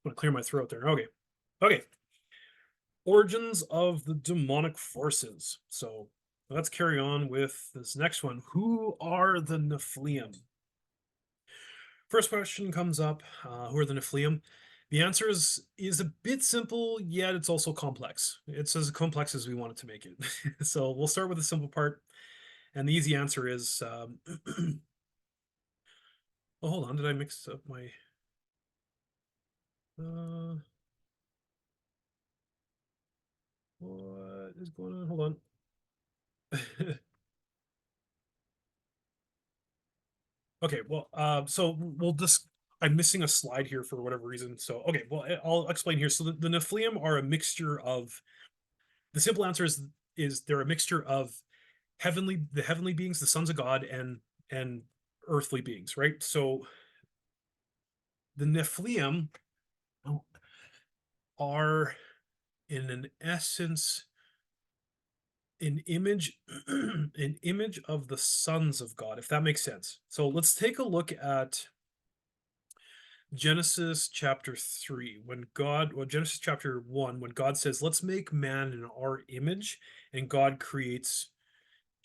I'm gonna clear my throat there. Okay. Okay. Origins of the demonic forces. So let's carry on with this next one. Who are the Nephilim? First question comes up. Who are the Nephilim? The answer is a bit simple, yet it's also complex. It's as complex as we want it to make it. So we'll start with the simple part, and the easy answer is. Oh, hold on. Did I mix up my? Uh, what is going on? Hold on. Okay, well, so we'll just. I'm missing a slide here for whatever reason. So, okay, well, I'll explain here. So the Nephilim are a mixture of. The simple answer is they're a mixture of the heavenly beings, the sons of God, and earthly beings, right? So the Nephilim are, in an essence, an image an image of the sons of God, if that makes sense. So let's take a look at Genesis chapter 3, Genesis chapter 1, when God says, let's make man in our image, and he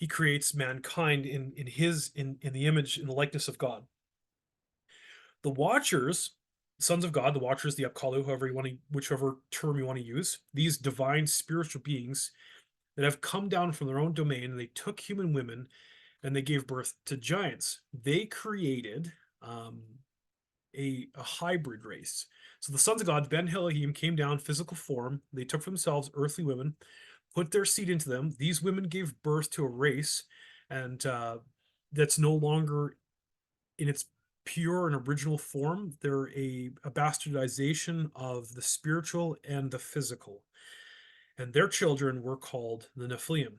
creates mankind in the image, in the likeness of God. The Watchers, sons of God, the Watchers, the Apkallu, whichever term you want to use, these divine spiritual beings that have come down from their own domain, and they took human women and they gave birth to giants. They created a hybrid race. So the sons of God, Ben Elohim, came down physical form. They took for themselves earthly women, put their seed into them. These women gave birth to a race, and that's no longer in its pure and original form. They're a bastardization of the spiritual and the physical. And their children were called the Nephilim.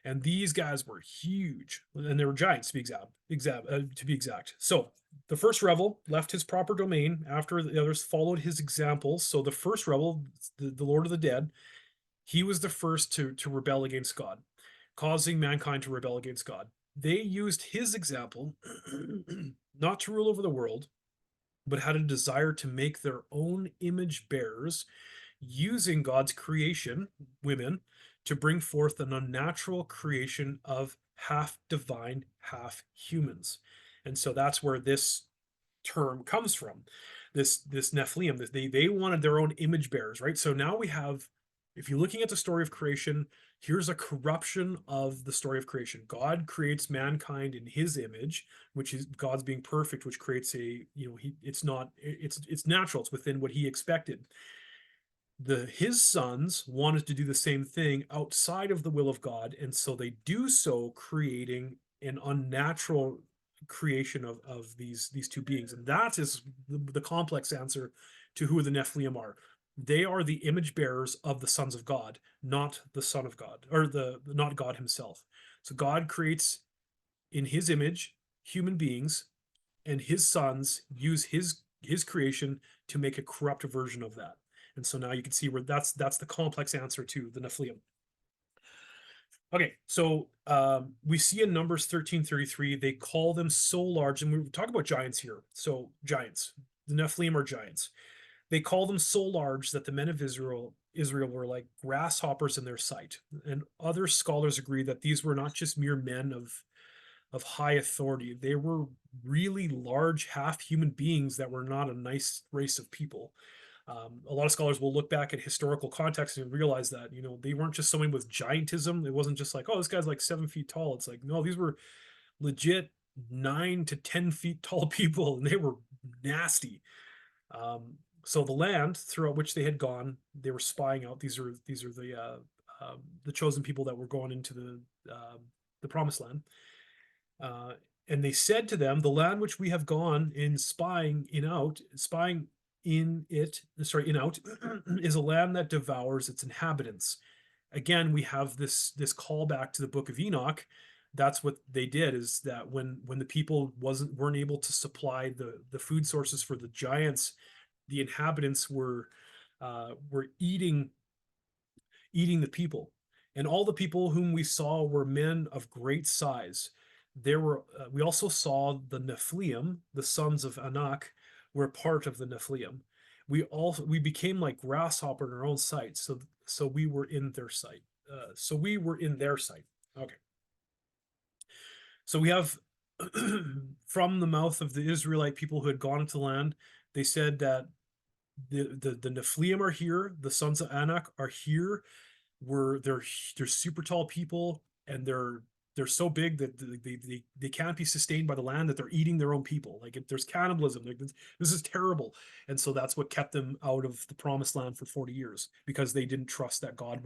And these guys were huge, and they were giants to be exact. So the first rebel left his proper domain after the others followed his examples. So the first rebel, the Lord of the Dead, he was the first to rebel against God, causing mankind to rebel against God. They used his example not to rule over the world, but had a desire to make their own image bearers, using God's creation, women, to bring forth an unnatural creation of half divine, half humans. And so that's where this term comes from. This Nephilim, they wanted their own image bearers, right? So now we have, if you're looking at the story of creation, here's a corruption of the story of creation. God creates mankind in his image, which is God's being perfect, which creates it's natural, it's within what he expected. His sons wanted to do the same thing outside of the will of God, and so they do so, creating an unnatural creation of these two beings. And that is the complex answer to who the Nephilim are. They are the image bearers of the sons of God, not the Son of God, or the not God himself. So God creates in his image human beings, and his sons use his creation to make a corrupt version of that. And so now you can see where that's the complex answer to the Nephilim. Okay, so we see in Numbers 13:33, they call them so large, and we talk about giants here. So giants, the Nephilim are giants. They call them so large that the men of Israel were like grasshoppers in their sight. And other scholars agree that these were not just mere men of high authority. They were really large, half human beings that were not a nice race of people. A lot of scholars will look back at historical context and realize that, they weren't just someone with giantism. It wasn't just like, oh, this guy's like 7 feet tall. It's like, no, these were legit 9 to 10 feet tall people, and they were nasty. So the land throughout which they had gone, they were spying out. These are the chosen people that were going into the promised land. And they said to them, the land which we have gone in spying out, is a land that devours its inhabitants. Again, we have this callback to the book of Enoch. That's what they did, is that when the people weren't able to supply the food sources for the giants, the inhabitants were eating the people. And all the people whom we saw were men of great size. We also saw the Nephilim, the sons of Anak, were part of the Nephilim. we became like grasshopper in our own sight. So we were in their sight. So we were in their sight. Okay. So we have from the mouth of the Israelite people who had gone into the land, they said that the Nephilim are here, the sons of Anak are here. They're super tall people, and they're so big that they can't be sustained by the land, that they're eating their own people. Like there's cannibalism. Like, this is terrible. And so that's what kept them out of the promised land for 40 years, because they didn't trust that God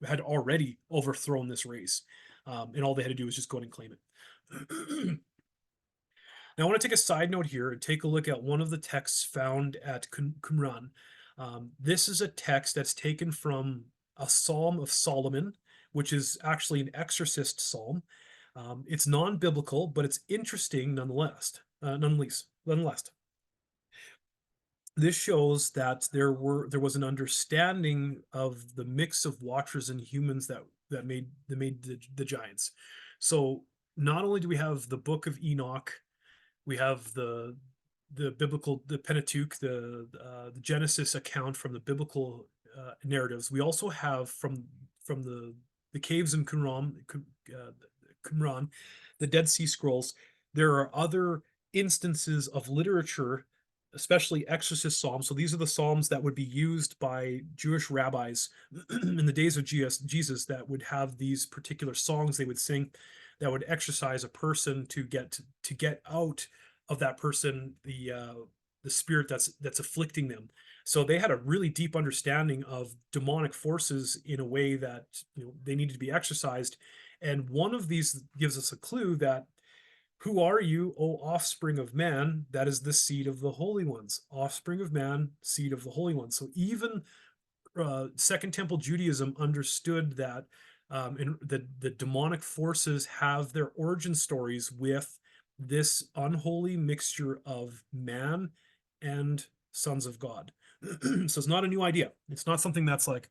had already overthrown this race. And all they had to do was just go in and claim it. Now, I want to take a side note here and take a look at one of the texts found at Qumran. This is a text that's taken from a Psalm of Solomon, which is actually an exorcist psalm. It's non-biblical, but it's interesting nonetheless. Nonetheless, this shows that there was an understanding of the mix of watchers and humans that made the giants. So not only do we have the Book of Enoch, we have the biblical, the Pentateuch, the Genesis account from the biblical narratives. We also have from the caves in Qumran, the Dead Sea Scrolls. There are other instances of literature, especially exorcist psalms. So these are the psalms that would be used by Jewish rabbis in the days of Jesus, that would have these particular songs they would sing that would exorcise a person to get out of that person the spirit that's afflicting them. So they had a really deep understanding of demonic forces in a way that, they needed to be exorcised. And one of these gives us a clue that, who are you, O offspring of man? That is the seed of the holy ones. Offspring of man, seed of the holy ones. So even Second Temple Judaism understood that, and the demonic forces have their origin stories with this unholy mixture of man and sons of God. So it's not a new idea. It's not something that's like,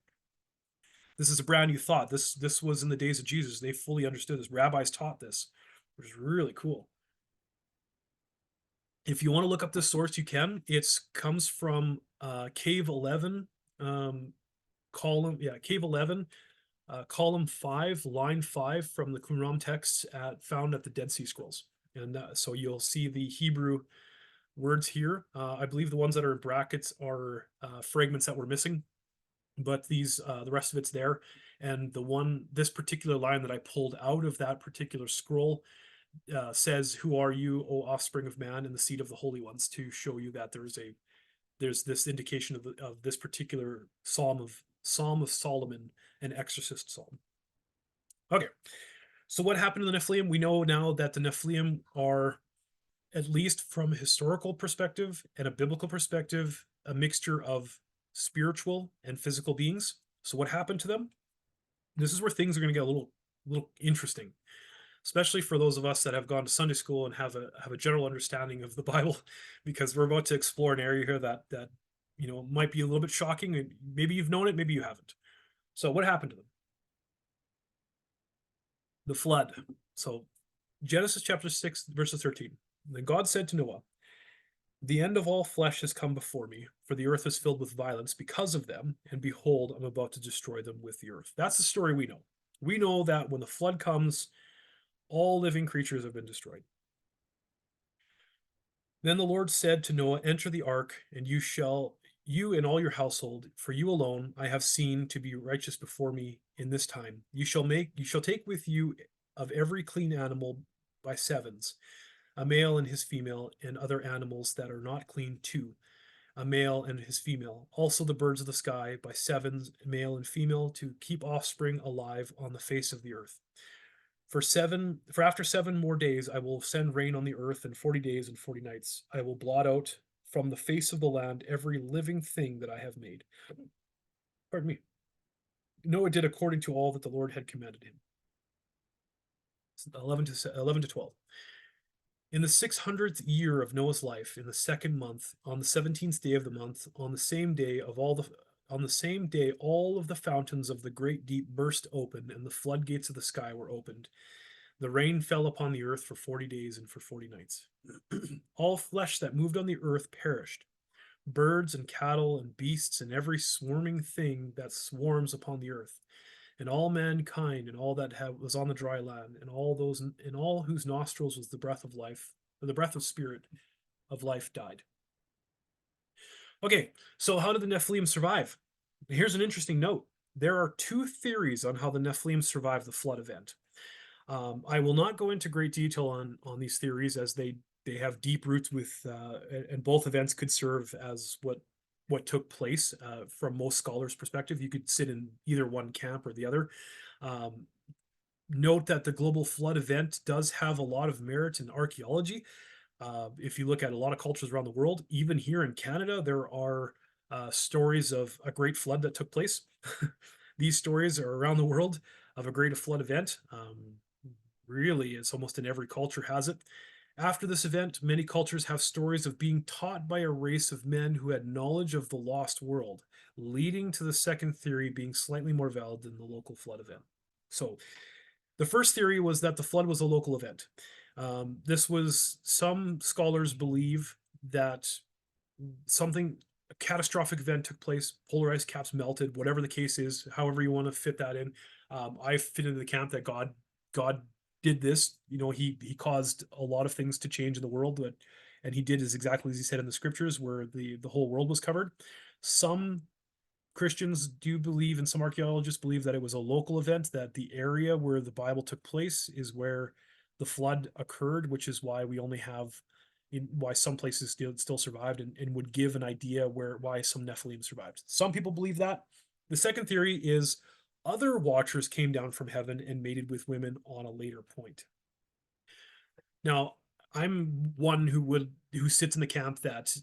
this is a brand new thought. This was in the days of Jesus. They fully understood this. Rabbis taught this, which is really cool. If you want to look up this source, you can. It comes from Cave 11, Cave 11, column 5, line 5 from the Qumran texts found at the Dead Sea Scrolls. And so you'll see the Hebrew words here. I believe the ones that are in brackets are fragments that were missing, but the rest of it's there. And this particular line that I pulled out of that particular scroll says, "Who are you, O offspring of man, and the seed of the holy ones," to show you that there's this indication of this particular Psalm of Solomon, an exorcist psalm. Okay, so what happened to the Nephilim? We know now that the Nephilim are, at least from a historical perspective and a biblical perspective, a mixture of spiritual and physical beings. So what happened to them? This is where things are going to get a little interesting, especially for those of us that have gone to Sunday school and have a general understanding of the Bible, because we're about to explore an area here that might be a little bit shocking. Maybe you've known it, maybe you haven't. So what happened to them? The flood. So Genesis chapter 6, verse 13. Then God said to Noah, "The end of all flesh has come before me, for the earth is filled with violence because of them, and behold, I'm about to destroy them with the earth." That's the story we know. We know that when the flood comes, all living creatures have been destroyed. Then the Lord said to Noah, "Enter the ark, and you and all your household, for you alone I have seen to be righteous before me in this time. You shall take with you of every clean animal by sevens, a male and his female, and other animals that are not clean too, a male and his female, also the birds of the sky by sevens, male and female, to keep offspring alive on the face of the earth. For after 7 more days I will send rain on the earth, and 40 days and 40 nights I will blot out from the face of the land every living thing that I have made." Pardon me. Noah did according to all that the Lord had commanded him. 11 to 12. In the 600th year of Noah's life, in the 2nd month, on the 17th day of the month, on the same day all of the fountains of the great deep burst open, and the floodgates of the sky were opened. The rain fell upon the earth for 40 days and for 40 nights. All flesh that moved on the earth perished, birds and cattle and beasts and every swarming thing that swarms upon the earth, and all mankind and all that was on the dry land, and all those in all whose nostrils was the breath of life, or the breath of spirit of life died. Okay, so how did the Nephilim survive? Here's an interesting note. There are two theories on how the Nephilim survived the flood event. I will not go into great detail on these theories, as they have deep roots with, and both events could serve as what took place from most scholars' perspective. You could sit in either one camp or the other. Note that the global flood event does have a lot of merit in archaeology. If you look at a lot of cultures around the world, even here in Canada, there are stories of a great flood that took place. These stories are around the world of a great flood event. Really, it's almost in every culture has it. After this event, many cultures have stories of being taught by a race of men who had knowledge of the lost world, leading to the second theory being slightly more valid than the local flood event. So, the first theory was that the flood was a local event. This was, some scholars believe that a catastrophic event took place, polar ice caps melted, whatever the case is, however you want to fit that in. I fit into the camp that God did this. He caused a lot of things to change in the world, and he did exactly as he said in the scriptures, where the whole world was covered. Some Christians do believe, and some archaeologists believe, that it was a local event, that the area where the Bible took place is where the flood occurred, which is why we only have, why some places still survived, and would give an idea why some Nephilim survived. Some people believe that. The second theory is other watchers came down from heaven and mated with women on a later point. Now, I'm one who sits in the camp that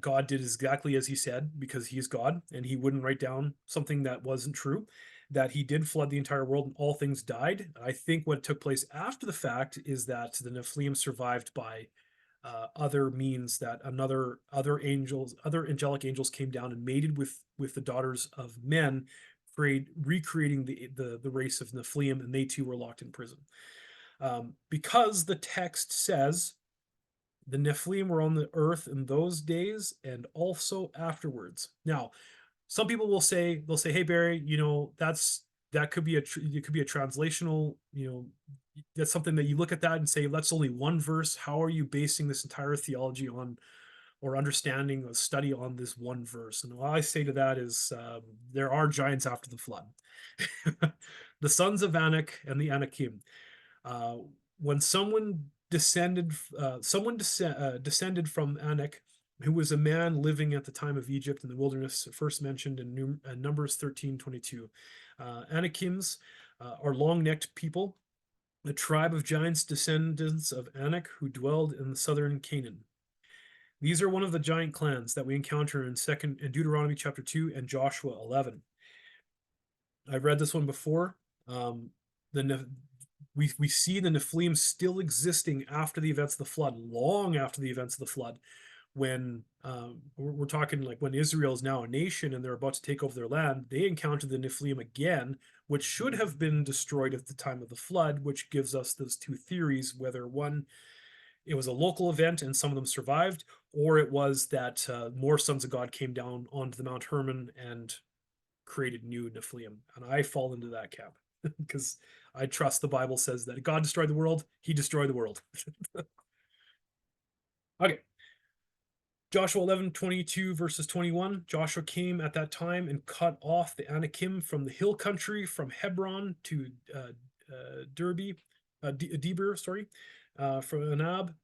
God did exactly as he said, because he is God, and he wouldn't write down something that wasn't true, that he did flood the entire world and all things died. I think what took place after the fact is that the Nephilim survived by other means, that other angelic angels came down and mated with the daughters of men, recreating the race of Nephilim, and they too were locked in prison. Because the text says the Nephilim were on the earth in those days and also afterwards. Now, some people will say, "Hey Barry, that could be it could be a translational, that's something that you look at that and say, that's only one verse. How are you basing this entire theology on, or understanding or study on, this one verse?" And what I say to that is, there are giants after the flood. The sons of Anak and the Anakim. When descended from Anak, who was a man living at the time of Egypt in the wilderness, first mentioned in Numbers 13:22. Anakims are long-necked people, a tribe of giants, descendants of Anak, who dwelled in the southern Canaan. These are one of the giant clans that we encounter in Deuteronomy chapter 2 and Joshua 11. I've read this one before. We see the Nephilim still existing after the events of the flood, long after the events of the flood, when we're talking like when Israel is now a nation and they're about to take over their land. They encounter the Nephilim again, which should have been destroyed at the time of the flood, which gives us those two theories, whether one, it was a local event and some of them survived, or it was that more sons of God came down onto the Mount Hermon and created new Nephilim. And I fall into that camp because I trust the Bible says that God destroyed the world, he destroyed the world. Okay. Joshua 11:22 verses 21. Joshua came at that time and cut off the Anakim from the hill country, from Hebron to Debir, from Anab,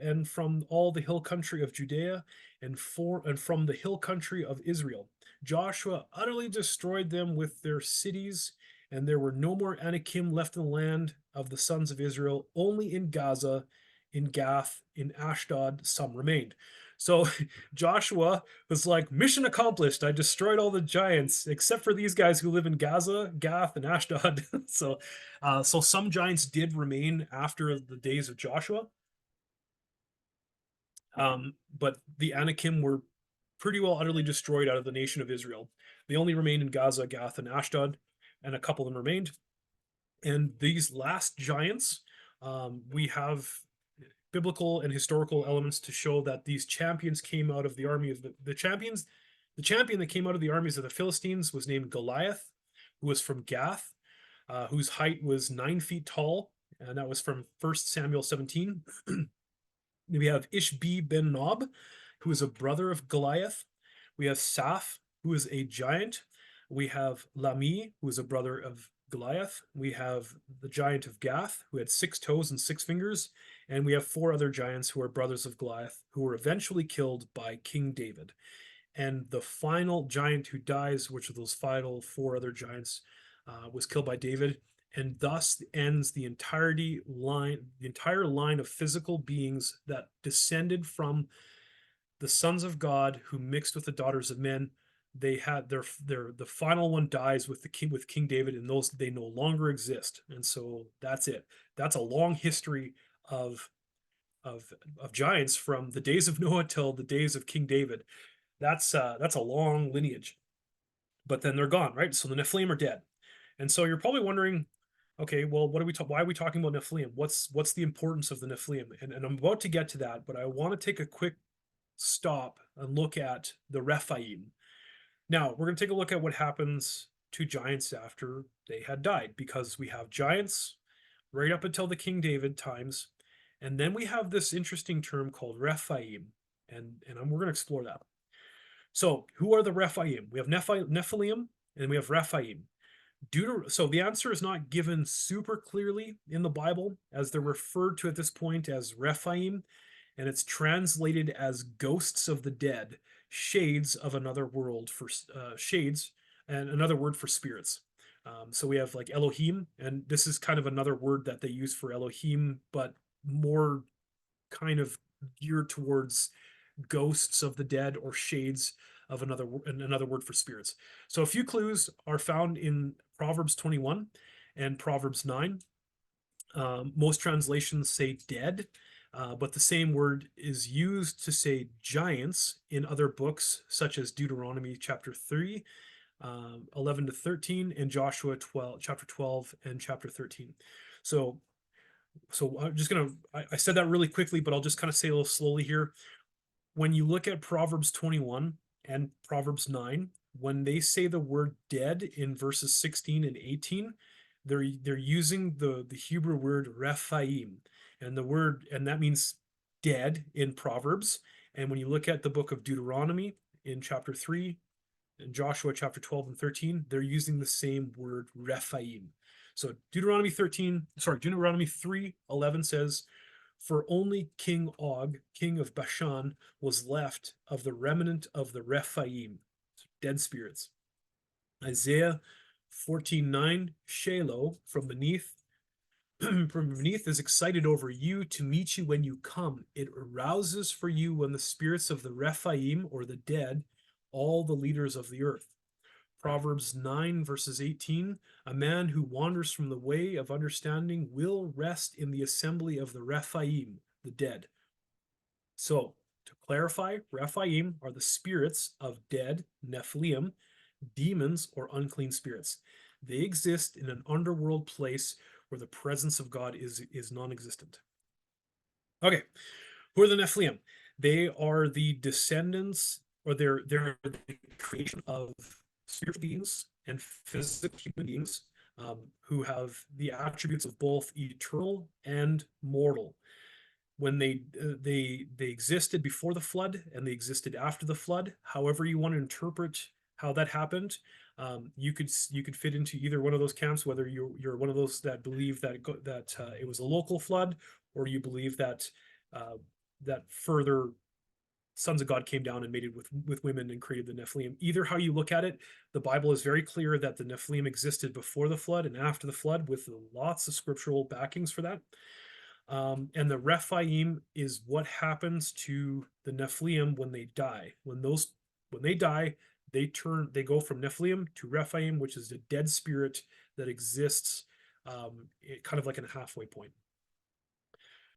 and from all the hill country of Judea, and from the hill country of Israel. Joshua utterly destroyed them with their cities, and there were no more Anakim left in the land of the sons of Israel. Only in Gaza, in Gath, in Ashdod, some remained. So Joshua was like, mission accomplished. I destroyed all the giants except for these guys who live in Gaza, Gath, and Ashdod. So some giants did remain after the days of Joshua. But the Anakim were pretty well utterly destroyed out of the nation of Israel. They only remained in Gaza, Gath, and Ashdod, and a couple of them remained. And these last giants, we have biblical and historical elements to show that these champions came out of the army of the champions. The champion that came out of the armies of the Philistines was named Goliath, who was from Gath, whose height was 9 feet tall, and that was from 1 Samuel 17. We have Ishbi ben Nob, who is a brother of Goliath. We have Saph, who is a giant. We have Lami, who is a brother of Goliath. We have the giant of Gath, who had 6 toes and 6 fingers. And we have 4 other giants who are brothers of Goliath, who were eventually killed by King David. And the final giant who dies, which of those final 4 other giants, was killed by David. And thus ends the entire line of physical beings that descended from the sons of God who mixed with the daughters of men. They had the final one dies with King David, and those they no longer exist. And so that's it. That's a long history of giants from the days of Noah till the days of King David. That's a long lineage. But then they're gone, right? So the Nephilim are dead. And so you're probably wondering, okay, well, why are we talking about Nephilim? What's the importance of the Nephilim? And I'm about to get to that, but I want to take a quick stop and look at the Rephaim. Now, we're going to take a look at what happens to giants after they had died, because we have giants right up until the King David times, and then we have this interesting term called Rephaim, and we're going to explore that. So, who are the Rephaim? We have Nephilim, and we have Rephaim. So the answer is not given super clearly in the Bible, as they're referred to at this point as Rephaim, and it's translated as ghosts of the dead, shades of another world for shades, and another word for spirits. So we have like Elohim, and this is kind of another word that they use for Elohim, but more kind of geared towards ghosts of the dead or shades of another word for spirits. So a few clues are found in Proverbs 21 and Proverbs 9. Most translations say dead, but the same word is used to say giants in other books, such as Deuteronomy chapter 3, 11 to 13, and Joshua chapter 12 and chapter 13. So I'm just going to, I said that really quickly, but I'll just kind of say a little slowly here. When you look at Proverbs 21 and Proverbs 9, when they say the word dead in verses 16 and 18, they're using the Hebrew word Rephaim, and that means dead in Proverbs. And when you look at the book of Deuteronomy in chapter 3 and Joshua chapter 12 and 13, they're using the same word Rephaim. So Deuteronomy 3:11 says, "For only King Og, king of Bashan, was left of the remnant of the Rephaim," dead spirits. Isaiah 14:9, Sheloh, from beneath is excited over you to meet you when you come. It arouses for you when the spirits of the Rephaim, or the dead, all the leaders of the earth. Proverbs 9 verses 18, a man who wanders from the way of understanding will rest in the assembly of the Rephaim, the dead. So, to clarify, Rephaim are the spirits of dead Nephilim, demons or unclean spirits. They exist in an underworld place where the presence of God is non-existent. Okay, who are the Nephilim? They are the descendants, or they're the creation of spiritual beings and physical human beings who have the attributes of both eternal and mortal. When they existed before the flood and they existed after the flood, however you want to interpret how that happened, you could fit into either one of those camps, whether you're one of those that believe that it was a local flood, or you believe that that further sons of God came down and mated with women and created the Nephilim. Either how you look at it, the Bible is very clear that the Nephilim existed before the flood and after the flood, with lots of scriptural backings for that. And the Rephaim is what happens to the Nephilim when they die. When they die, they go from Nephilim to Rephaim, which is a dead spirit that exists kind of like in a halfway point.